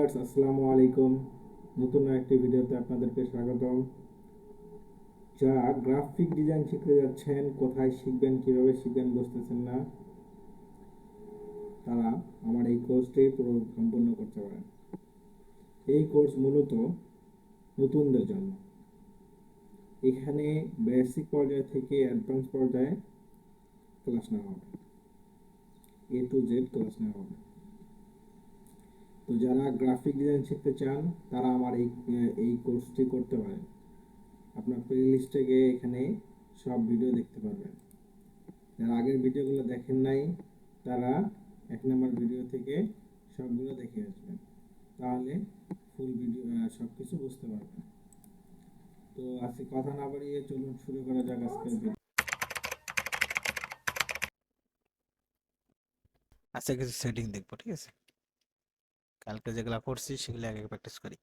Viewers, আসসালামু আলাইকুম। নতুন একটি ভিডিওতে আপনাদেরকে স্বাগতম। যারা গ্রাফিক ডিজাইন শিখতে যাচ্ছেন, কোথায় শিখবেন, কিভাবে শিখবেন বুঝতেছেন না, তারা আমার এই কোর্সটি পুরো সম্পূর্ণ করতে পারেন। এই কোর্স মূলত নতুনদের জন্য। এখানে বেসিক পর্যায় থেকে অ্যাডভান্স পর্যায়ে ক্লাস নেওয়া হবে, A to Z ক্লাস নেওয়া হবে। তো যারা গ্রাফিক ডিজাইন শিখতে চান, তারা আমার এই কোর্সটি করতে পারেন। আপনার প্লে লিস্টে গিয়ে এখানে সব ভিডিও দেখতে পারবেন। যারা আগের ভিডিওগুলো দেখেন নাই, তারা 1 নম্বর ভিডিও থেকে সবগুলো দেখে আসবেন, তাহলে ফুল ভিডিও সব কিছু বুঝতে পারবেন। তো আজকে কথা না বাড়িয়ে চলুন শুরু করা যাক আজকের ভিডিও। আচ্ছা, কিছু সেটিং দেখবো, ঠিক আছে? কালকে যেগুলা করছি সেগুলো আগে প্র্যাকটিস করি।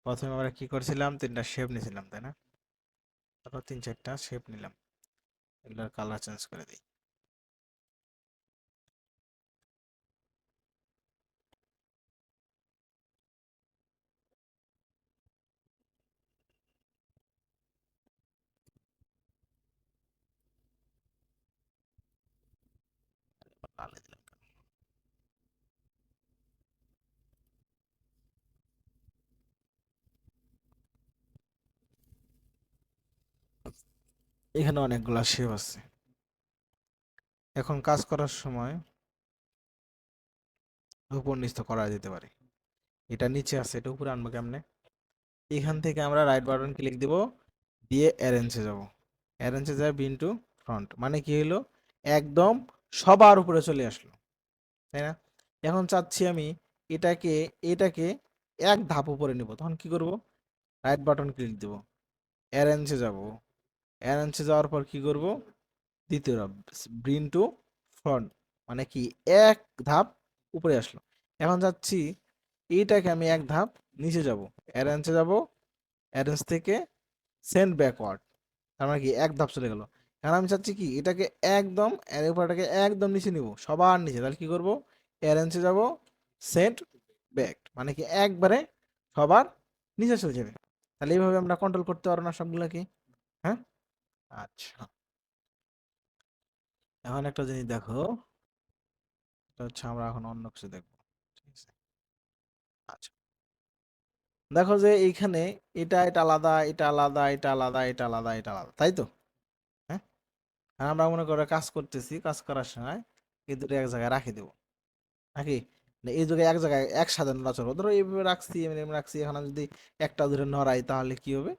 প্রথমে আমরা কি করছিলাম, 3টা শেপ নিয়েছিলাম, তাই না? তারপর 3-4টা শেপ নিলাম, এগুলোর কালার চেঞ্জ করে দিই। লাল দিলাম। এখানে অনেকগুলা শেপ আছে। এখন কাজ করার সময় উপর নিচ তো করা যেতে পারে। এটা নিচে আছে, এটা উপরে আনবো কেমনে? এখান থেকে আমরা রাইট বাটন ক্লিক দিব, দিয়ে অ্যারেঞ্জে যাব। অ্যারেঞ্জে যায় বিন টু ফ্রন্ট, মানে কি হলো, একদম সবার উপরে চলে আসলো, তাই না? এখন চাচ্ছি আমি এটাকে এটাকে এক ধাপ উপরে নিব, তখন কি করব? রাইট বাটন ক্লিক দেব, অ্যারেঞ্জে যাব। অ্যারেঞ্জে যাওয়ার পর কি করব? দ্বিতীয় ধাপ, ব্রিং টু ফ্রন্ট, মানে কি এক ধাপ উপরে আসলো। এখন যাচ্ছি এইটাকে আমি এক ধাপ নিচে যাব, অ্যারেঞ্জে যাব, অ্যারেঞ্জ থেকে সেন্ড ব্যাকওয়ার্ড, তার মানে কি এক ধাপ চলে গেল। এখন আমি চাচ্ছি কি এটাকে একদম উপরটাকে একদম নিচে নিব, সবার নিচে। তাহলে কি করব? অ্যারেঞ্জে যাব, সেন্ড ব্যাক, মানে কি একবারে সবার নিচে চলে যাবে। তাহলে এইভাবে আমরা কন্ট্রোল করতে পারবো না সবগুলোকে। হ্যাঁ, আচ্ছা। এখন একটা জিনিস দেখো, এটা হচ্ছে আমরা এখন অন্য কিছু দেখবো, ঠিক আছে? আচ্ছা, দেখো যে এইখানে এটা আলাদা, এটা আলাদা, এটা আলাদা, এটা আলাদা, এটা আলাদা, তাই তো? হ্যাঁ, আর আমরা মনে করে কাজ করতেছি, কাজ করার সময় এই দুটো এক জায়গায় রাখি দেবো নাকি, না এই জায়গায় এক জায়গায় একসাথে নড়াচড়া, ধরো এইভাবে রাখছি, এমনি রাখছি। এখন আমি যদি একটা ধরে নড়াই, তাহলে কি হবে?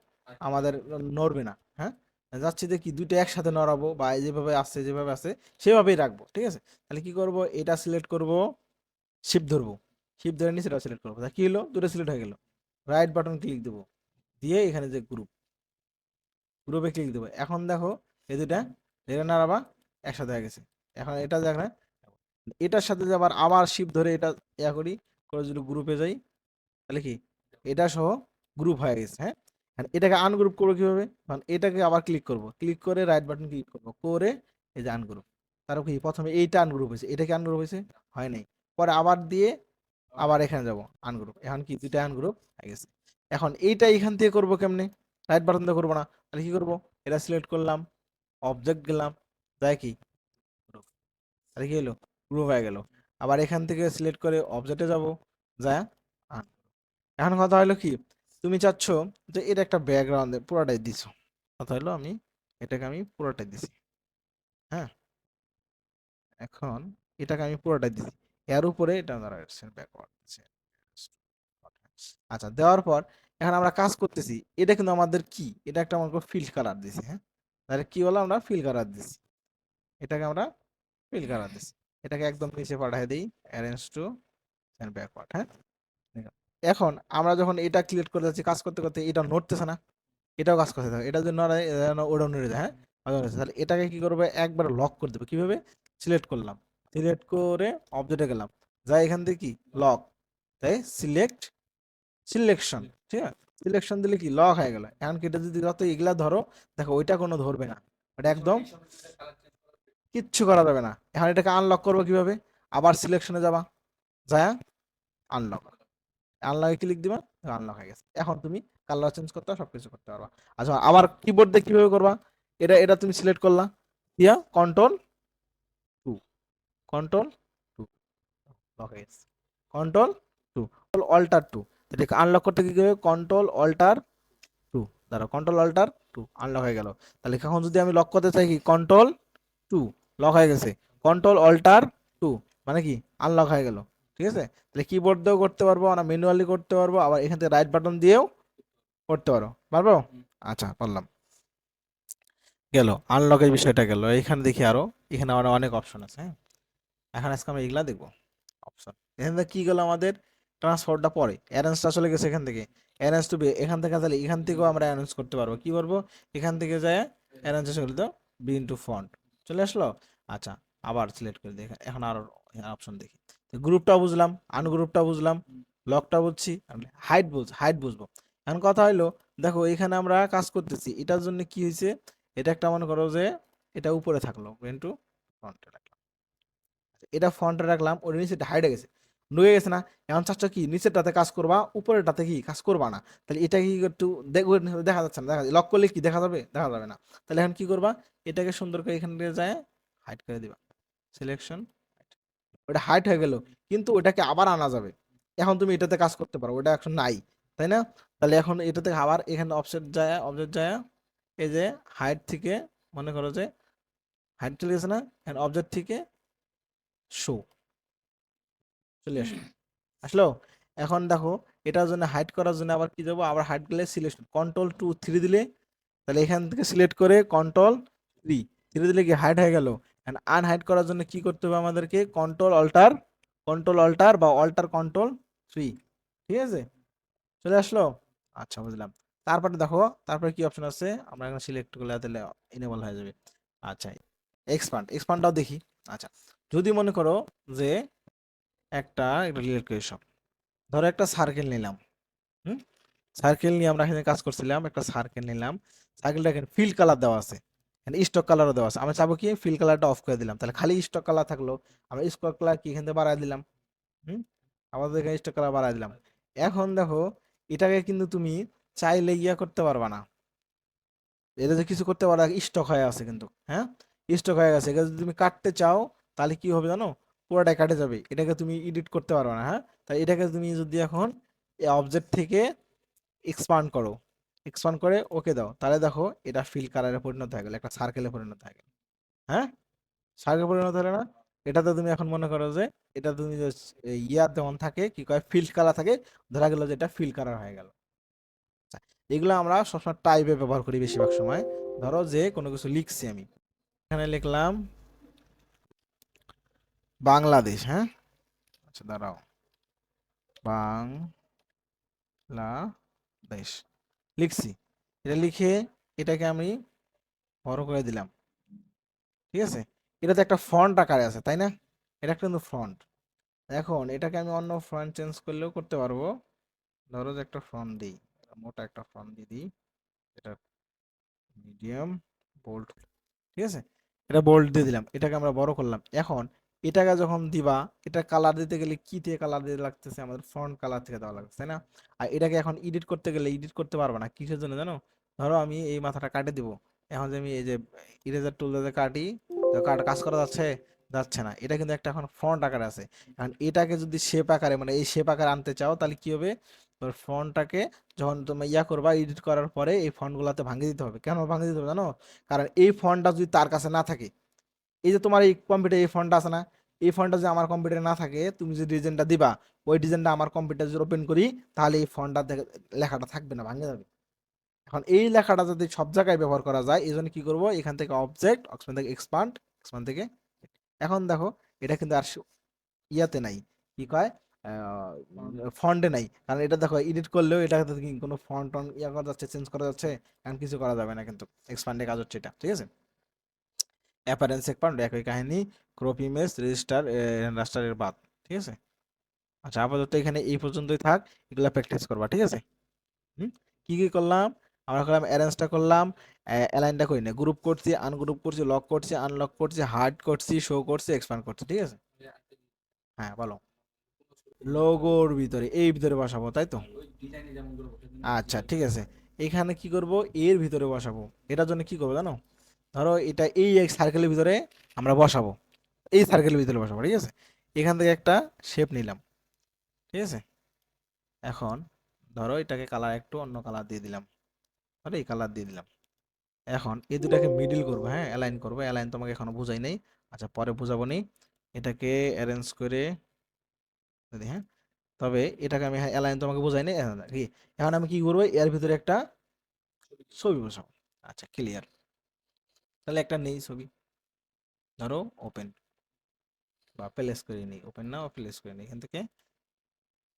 আমাদের নড়বে না। হ্যাঁ, যাচ্ছি যে কি দুইটা একসাথে নড়াবো, বা যেভাবে আছে যেভাবে আছে সেভাবেই রাখবো, ঠিক আছে? তাহলে কি করব? এটা সিলেক্ট করব, শিফট ধরবো, শিফট ধরে নিচে সিলেক্ট করবো, তা কি হলো? দুটো সিলেক্ট হয়ে গেল। রাইট বাটন ক্লিক দেবো, দিয়ে এখানে যে গ্রুপে ক্লিক দেবো। এখন দেখো এই দুটা এটা নাড়াবা একসাথে হয়ে গেছে। এখন এটা দেখ না, এটার সাথে যে আবার শিফট ধরে এটা করি, করে যদি গ্রুপে যাই, তাহলে কি এটা সহ গ্রুপ হয়ে গেছে। হ্যাঁ, আর এটাকে আনগ্রুপ করবো কিভাবে? কারণ এটাকে আবার ক্লিক করব, ক্লিক করে রাইট বাটন ক্লিক করবো, করে এই যে আনগ্রুপ। তারপর কি প্রথমে এইটা আনগ্রুপ হয়েছে, এটাকে আনগ্রুপ হয়েছে, হয় নাই, পরে আবার দিয়ে আবার এখানে যাব আনগ্রুপ। এখন কি দুইটা আনগ্রুপ হয়ে গেছে। এখন এইটা এখান থেকে করবো কেমনে? রাইট বাটন দিয়ে করবো না, তাহলে কি করবো? এটা সিলেক্ট করলাম, অবজেক্ট গেলাম, তাই কি গ্রুপ, তাহলে কি হলো? গ্রুপ হয়ে গেল। আবার এখান থেকে সিলেক্ট করে অবজেক্টে যাব, যা এখন কথা হলো কি, তুমি চাচ্ছ যে এটা একটা ব্যাকগ্রাউন্ডে পুরোটাই দিছো, কথা হলো আমি এটাকে আমি পুরোটাই দিছি। হ্যাঁ, এখন এটাকে আমি পুরোটাই দিছি, এর উপরে এটা দাঁড়াচ্ছে ব্যাকওয়ার্ড। আচ্ছা, দেওয়ার পর এখন আমরা কাজ করতেছি, এটা কিন্তু আমাদের কি, এটা একটা আমাকে ফিল কালার দিছি। হ্যাঁ, তাহলে কি হলো, আমরা ফিল কালার দিছি, এটাকে আমরা ফিল কালার দিছি। এটাকে একদম নিচে পাঠিয়ে দিই, অ্যারেঞ্জ টু ব্যাকওয়ার্ড। হ্যাঁ, এখন আমরা যখন এটা ক্লিক করে যাচ্ছি, কাজ করতে করতে এটা নড়তেছে না, এটাও কাজ করতে থাকবে। এটা যদি নড়ায়, ওটাও নড়ে যায়। হ্যাঁ, তাহলে এটাকে কি করবে? একবার লক করে দেবে। কিভাবে? সিলেক্ট করলাম, সিলেক্ট করে অবজেক্টে গেলাম, যাই এখান থেকে কি লক, তাই সিলেকশন, ঠিক আছে? সিলেকশন দিলে কি লক হয়ে গেল। এখন কি এটা যদি যত এগুলা ধরো, দেখো ওইটা কোনো ধরবে না, এটা একদম কিচ্ছু করা যাবে না। এখন এটাকে আনলক করবো কিভাবে? আবার সিলেকশনে যাবা, যায় আনলক, আনলকে ক্লিক দিবা, আনলক হয়ে গেছে। এখন তুমি কালার চেঞ্জ করতে পারবা, সবকিছু করতে পারবা। আচ্ছা আবার কিবোর্ড দিয়ে কিভাবে করবা, এটা তুমি সিলেক্ট করলা, দিয়া control two, control two, lock হয়ে গেছে, কন্ট্রোল টু, অল্টার টু। এটাকে আনলক করতে কি করবে, কন্ট্রোল অল্টার টু, দাঁড়াও কন্ট্রোল অল্টার টু, আনলক হয়ে গেল। তাহলে এখন যদি আমি লক করতে চাই কি, কন্ট্রোল টু, লক হয়ে গেছে, কন্ট্রোল অল্টার টু, মানে কি আনলক হয়ে গেল। ঠিক আছে, তাহলে কিবোর্ড দিয়েও করতে পারবো, আমরা ম্যানুয়ালি করতে পারবো, আবার এখান থেকে রাইট বাটন দিয়েও করতে পারবো। আচ্ছা পারলাম, গেল আনলকের বিষয়টা গেল। এখানে দেখি আরো, এখানে আরো অনেক অপশন আছে। হ্যাঁ, এখন আজকে আমরা এগুলা দেখবো অপশন। এখান থেকে কি গেল আমাদের, ট্রান্সফারটা পরে অ্যারেঞ্জটা চলে গেছে এখান থেকে, অ্যারেঞ্জ টু বি এখান থেকে, তাহলে এখান থেকেও আমরা অ্যারেঞ্জ করতে পারবো। কি করবো, এখান থেকে যায় অ্যারেঞ্জ চলে তো বি ইনটু ফন্ট চলে আসলো। আচ্ছা আবার সিলেক্ট করে দিই, এখন আরো অপশন দেখি। গ্রুপটা বুঝলাম, আনগ্রুপটা বুঝলাম, লকটা বুঝছি, হাইট বুঝবো। এখন কথা হইলো, দেখো এখানে আমরা কাজ করতেছি, এটার জন্য কি হয়েছে, এটা একটা মনে করো যে এটা উপরে থাকলো ইনটু ফন্টে রাখলাম, এটা ফন্টে রাখলাম, ওর নিচে হাইডে গেছে, ঢুকে গেছে না। এখন চাচ্ছ কি নিচেরটাতে কাজ করবা, উপরেরটাতে কি কাজ করবা না, তাহলে এটা কি একটু দেখা যাচ্ছে না, লক করলে কি দেখা যাবে, দেখা যাবে না। তাহলে এখন কি করবা, এটাকে সুন্দর করে এখান থেকে যায় হাইড করে দিবা, সিলেকশন, ওটা হাইড হয়ে গেল, কিন্তু ওটাকে আবার আনা যাবে। এখন তুমি এটাতে কাজ করতে পারো, ওটা এখন নাই, তাই না। তাহলে এখন এটাতে আবার এখানে অবজেক্ট যায়, এই যে হাইট থেকে, মনে করো যে হাইট চলে গেছে না, অবজেক্ট থেকে শো চলে আসলো, আসলো। এখন দেখো এটার জন্য হাইড করার জন্য আবার কি যাবো, আবার হাইড গেলে সিলেকশন কন্ট্রোল টু থ্রি দিলে, তাহলে এখান থেকে সিলেক্ট করে কন্ট্রোল থ্রি, থ্রি দিলে কি হাইড হয়ে গেল। আনহাইড করার জন্য কি করতে হবে আমাদেরকে, কন্ট্রোল অল্টার বা অল্টার কন্ট্রোল থ্রি, ঠিক আছে, চলে আসলো। আচ্ছা বুঝলাম। তারপরে দেখো, তারপরে কি অপশন আছে, আমরা এখন সিলেক্ট করলে তাহলে এনেবল হয়ে যাবে। আচ্ছা এক্সপান্ডটাও দেখি। আচ্ছা যদি মনে করো যে একটা রিলেট করে সব, ধরো একটা সার্কেল নিলাম, হুম, সার্কেল নিয়ে আমরা এখানে কাজ করছিলাম, একটা সার্কেল নিলাম, সার্কেলটা এখানে ফিল কালার দেওয়া আছে, এখানে স্টক কালারও দেওয়া আছে, আমি চাবো কি ফিল কালারটা অফ করে দিলাম, তাহলে খালি স্টক কালার থাকলো, আমরা স্টক কালার কি এখান থেকে বাড়ায় দিলাম, হুম, আমাদের এখানে স্টক কালার বাড়ায় দিলাম। এখন দেখো এটাকে কিন্তু তুমি চাইলে ইয়া করতে পারবা না, এটা যে কিছু করতে পারো, স্টক হয়ে আছে কিন্তু, হ্যাঁ স্টক হয়ে গেছে, এটা যদি তুমি কাটতে চাও তাহলে কি হবে জানো, পুরোটাই কাটে যাবে, এটাকে তুমি এডিট করতে পারবে না। হ্যাঁ, তাই এটাকে তুমি যদি এখন অবজেক্ট থেকে এক্সপান্ড করো, এক্সপান্ড করে ওকে দাও, তাহলে দেখো এটা ফিল কালারে পরিণত হয়ে গেল, একটা সার্কেলে পরিণত হয়ে গেল। হ্যাঁ, সার্কেলে পরিণত হলো না। এটাতে তুমি এখন মনে করো যে এটা তুমি যে ইয়া যেমন থাকে কি কয় ফিল কালার থাকে, ধরা গেল যে এটা ফিল কালার হয়ে গেল। আচ্ছা, এগুলো আমরা সবসময় টাইপে ব্যবহার করি বেশিরভাগ সময়। ধরো যে কোনো কিছু লিখছি আমি, এখানে লিখলাম বাংলাদেশ, হ্যাঁ, আচ্ছা দাঁড়াও, বাংলাদেশ লিখছি, এটা লিখে এটাকে আমি বড় করে দিলাম, ঠিক আছে, এটাতে একটা ফন্ট আকারে আছে তাই না, এটা কিন্তু ফন্ট। এখন এটাকে আমি অন্য ফন্ট চেঞ্জ করলেও করতে পারবো, ধরো যে একটা ফন্ট দিই, মোটা একটা ফন্ট দিয়ে দিই, এটা মিডিয়াম বোল্ড, ঠিক আছে, এটা বোল্ড দিয়ে দিলাম, এটাকে আমরা বড় করলাম। এখন এটাকে যখন দিবা, এটা কালার দিতে গেলে কি দিয়ে কালার দিতে লাগতেছে, আমাদের ফন্ট কালার থেকে দেওয়া লাগছে তাই না। আর এটাকে এখন এডিট করতে গেলে এডিট করতে পারবে না, কিসের জন্য জানো, ধরো আমি এই মাথাটা কাটে দিব, এখন যে আমি এই যে ইরেজার টুল দিয়ে কাটি, তো কাজ করা যাচ্ছে, যাচ্ছে না, এটা কিন্তু একটা এখন ফন্ট আকারে আছে। এখন এটাকে যদি শেপ আকারে, মানে এই শেপ আকারে আনতে চাও, তাহলে কি হবে, তোর ফন্টটাকে যখন তুমি ইয়া করবা, এডিট করার পরে এই ফন্ট গুলাতে ভাঙিয়ে দিতে হবে। কেন ভাঙিয়ে দিতে হবে জানো, কারণ এই ফন্টটা যদি তার কাছে না থাকে, এই যে তোমার এই কম্পিউটারে এই ফন্টটা আছে না, এই ফন্টটা যদি আমার কম্পিউটারে না থাকে, তুমি যে ডিজাইনটা দিবা, ওই ডিজাইনটা আমার কম্পিউটার যদি ওপেন করি, তাহলে এই ফন্টটা লেখাটা থাকবে না, ভাঙে যাবে। এখন এই লেখাটা যদি সব জায়গায় ব্যবহার করা যায়, এই জন্য কি করবো, এখান থেকে অবজেক্ট, অপশন থেকে এক্সপান্ড, এক্সপান্ড থেকে, এখন দেখো এটা কিন্তু আর ইয়াতে নাই, কি কয় ফন্টে নাই, কারণ এটা দেখো এডিট করলেও এটা কোনো ফন্ট টন ইয়া করা যাচ্ছে, চেঞ্জ করা যাচ্ছে, এখন কিছু করা যাবে না, কিন্তু এক্সপান্ডে কাজ হচ্ছে এটা, ঠিক আছে। অ্যাপারেন্স এক্সপান্ড একই কাহিনী, ক্রপ ইমেজ রেজিস্টার রাস্টারের বাদ, ঠিক আছে। আচ্ছা আপাতত এখানে এই পর্যন্তই থাক, এগুলা প্র্যাকটিস করবা, ঠিক আছে। হুম, কি কি করলাম, আমরা করলাম অ্যারেঞ্জটা করলাম, অ্যালাইনটা করি না, গ্রুপ করছি, আনগ্রুপ করছি, লক করছি, আনলক করছি, হার্ড করছি, শো করছি, এক্সপান্ড করছি, ঠিক আছে। হ্যাঁ বলো। লোগোর ভিতরে, এই ভিতরে বসাবো, তাই তো? আচ্ছা ঠিক আছে, এখানে কি করব, এর ভিতরে বসাবো। এটার জন্য কি করবো জানো, ধরো এটা এই এক সার্কেলের ভিতরে আমরা বসাবো, এই সার্কেলের ভিতরে বসাবো, ঠিক আছে? এখান থেকে একটা শেপ নিলাম, ঠিক আছে? এখন ধরো এটাকে কালার একটু অন্য কালার দিয়ে দিলাম, ধরো এই কালার দিয়ে দিলাম। এখন এই দুটাকে মিডিল করবো, হ্যাঁ, অ্যালাইন করবো। অ্যালাইন তোমাকে এখনো বুঝাই নাই, আচ্ছা পরে বুঝাবো নি। এটাকে অ্যারেঞ্জ করে যদি, হ্যাঁ, তবে এটাকে আমি, হ্যাঁ, অ্যালাইন তোমাকে বুঝাই নাই কি। এখন আমি কি করবো, এর ভিতরে একটা ছবি বসাবো। আচ্ছা ক্লিয়ার, তাহলে একটা নেই ছবি, ধরো ওপেন বা প্লেস করে নিই, ওপেন না প্লেস করে নিই এখান থেকে।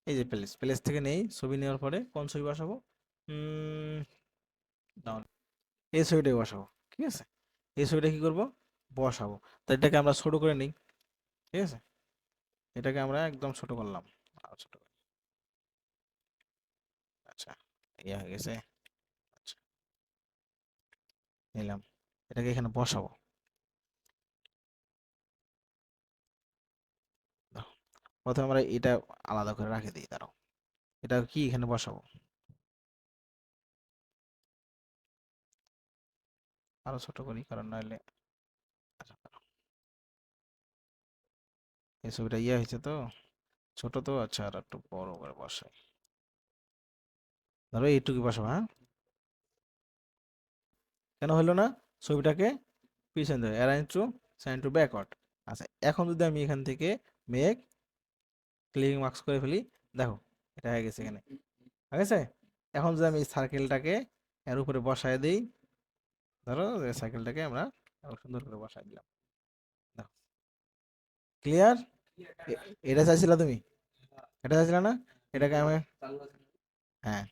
এই যে প্লেস, প্লেস থেকে নেই ছবি, নেওয়ার পরে কোন ছবি বসাবো, দাও, এই ছবিটাই বসাবো, ঠিক আছে? এই ছবিটা কি করব, বসাবো। তো এটাকে আমরা ছোট করে নিই, ঠিক আছে? এটাকে আমরা একদম ছোট করলাম, আরো ছোট করি। আচ্ছা, ইয়ে হয়ে গেছে। আচ্ছা, নিলাম, এটাকে এখানে বসাবো। দাও, প্রথমে আমরা এটা আলাদা করে রাখে দিই, দাঁড়াও, এটা কি এখানে বসাবো, আরো ছোট করি কারণ নাহলে, আচ্ছা দাঁড়াও। এই ছবিটা ইয়ে হয়েছে তো, ছোট তো, আচ্ছা আর একটু বড় করে বসাই, ধরো এইটুকু বসাবো, হ্যাঁ? কেন হলো না, ছবিটাকে পিছন ধরে align to sign to backward. আচ্ছা এখন যদি আমি এখান থেকে মেক ক্লিক মার্কস করে ফেলি, দেখো এটা হয়ে গেছে এখানে, ঠিক আছে? এখন যদি আমি সার্কেলটাকে এর উপরে বসায় দিই, ধরো সার্কেলটাকে আমরা আরো সুন্দর করে বসায় দিলাম, দেখো ক্লিয়ার। এটা চাইছিলা তুমি, এটা চাইছিলা না, এটাকে আমি, হ্যাঁ